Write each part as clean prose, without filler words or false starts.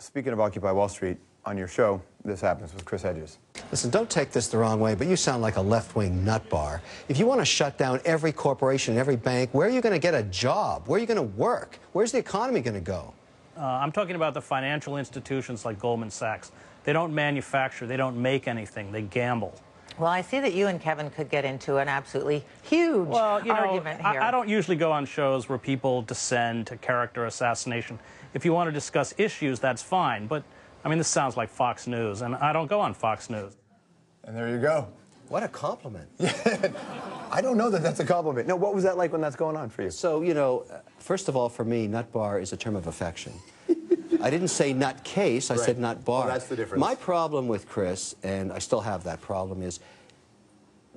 speaking of Occupy Wall Street, on your show, this happens with Chris Hedges. Listen, don't take this the wrong way, but you sound like a left-wing nut bar. If you want to shut down every corporation and every bank, where are you going to get a job? Where are you going to work? Where's the economy going to go? I'm talking about the financial institutions like Goldman Sachs. They don't manufacture, they don't make anything, they gamble. Well, I see that you and Kevin could get into an absolutely huge argument here. I don't usually go on shows where people descend to character assassination. If you want to discuss issues, that's fine. But, I mean, this sounds like Fox News, and I don't go on Fox News. And there you go. What a compliment. I don't know that that's a compliment. No, what was that like when that's going on for you? So, you know, first of all, for me, nut bar is a term of affection. I didn't say nut case, I said nut bar. Well, that's the difference. My problem with Chris, and I still have that problem, is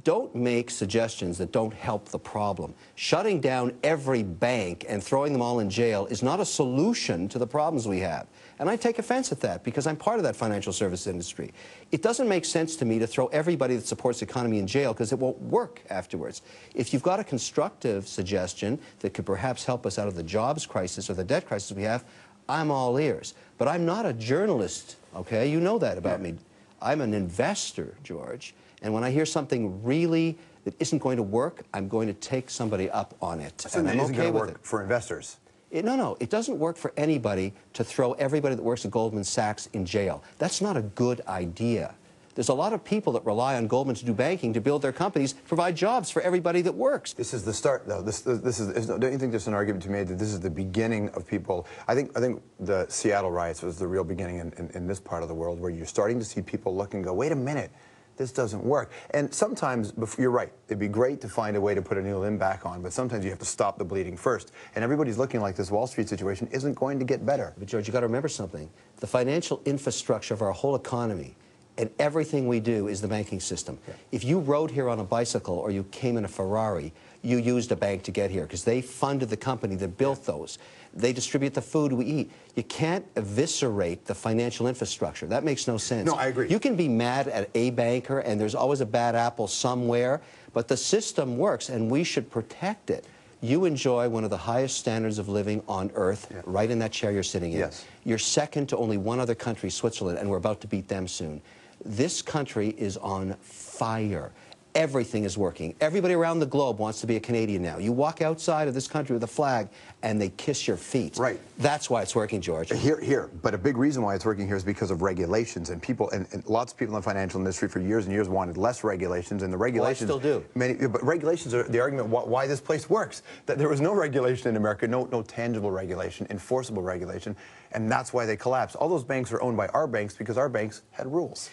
don't make suggestions that don't help the problem. Shutting down every bank and throwing them all in jail is not a solution to the problems we have. And I take offense at that because I'm part of that financial service industry. It doesn't make sense to me to throw everybody that supports the economy in jail because it won't work afterwards. If you've got a constructive suggestion that could perhaps help us out of the jobs crisis or the debt crisis we have, I'm all ears. But I'm not a journalist, okay? You know that about me. I'm an investor, George. And when I hear something really that isn't going to work, I'm going to take somebody up on it. So and I'm isn't okay going to with work it. for investors? No, it doesn't work for anybody to throw everybody that works at Goldman Sachs in jail. That's not a good idea. There's a lot of people that rely on Goldman to do banking, to build their companies, provide jobs for everybody that works. This is the start, though. This is. Don't you think there's an argument to be made that this is the beginning of people? I think the Seattle riots was the real beginning in this part of the world, where you're starting to see people look and go, wait a minute, this doesn't work. And sometimes, you're right, it'd be great to find a way to put a new limb back on, but sometimes you have to stop the bleeding first. And everybody's looking like this Wall Street situation isn't going to get better. But George, you got to remember something. The financial infrastructure of our whole economy and everything we do is the banking system. Yeah. If you rode here on a bicycle or you came in a Ferrari, you used a bank to get here because they funded the company that built those. They distribute the food we eat. You can't eviscerate the financial infrastructure. That makes no sense. No, I agree. You can be mad at a banker, and there's always a bad apple somewhere, but the system works, and we should protect it. You enjoy one of the highest standards of living on earth, right in that chair you're sitting in. Yes. You're second to only one other country, Switzerland, and we're about to beat them soon. This country is on fire. Everything is working. Everybody around the globe wants to be a Canadian now. You walk outside of this country with a flag, and they kiss your feet. Right. That's why it's working, George. Here. But a big reason why it's working here is because of regulations. And people, and lots of people in the financial industry for years and years wanted less regulations. And the regulations... Well, I still do. But regulations are the argument why this place works. That there was no regulation in America, no tangible regulation, enforceable regulation. And that's why they collapsed. All those banks are owned by our banks because our banks had rules.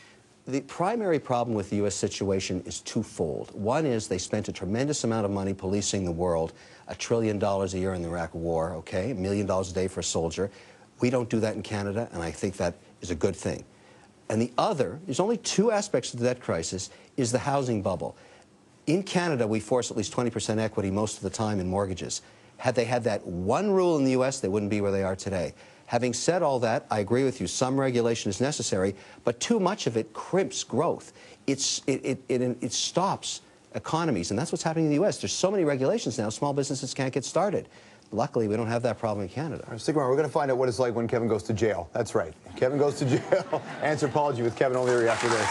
The primary problem with the U.S. situation is twofold. One is they spent a tremendous amount of money policing the world, $1 trillion a year in the Iraq War, okay, $1 million a day for a soldier. We don't do that in Canada, and I think that is a good thing. And the other, there's only two aspects to the debt crisis, is the housing bubble. In Canada, we force at least 20% equity most of the time in mortgages. Had they had that one rule in the U.S., they wouldn't be where they are today. Having said all that, I agree with you. Some regulation is necessary, but too much of it crimps growth. It stops economies, and that's what's happening in the U.S. There's so many regulations now, small businesses can't get started. Luckily, we don't have that problem in Canada. All right, stick around. We're going to find out what it's like when Kevin goes to jail. That's right. Kevin goes to jail. Anthropology with Kevin O'Leary after this.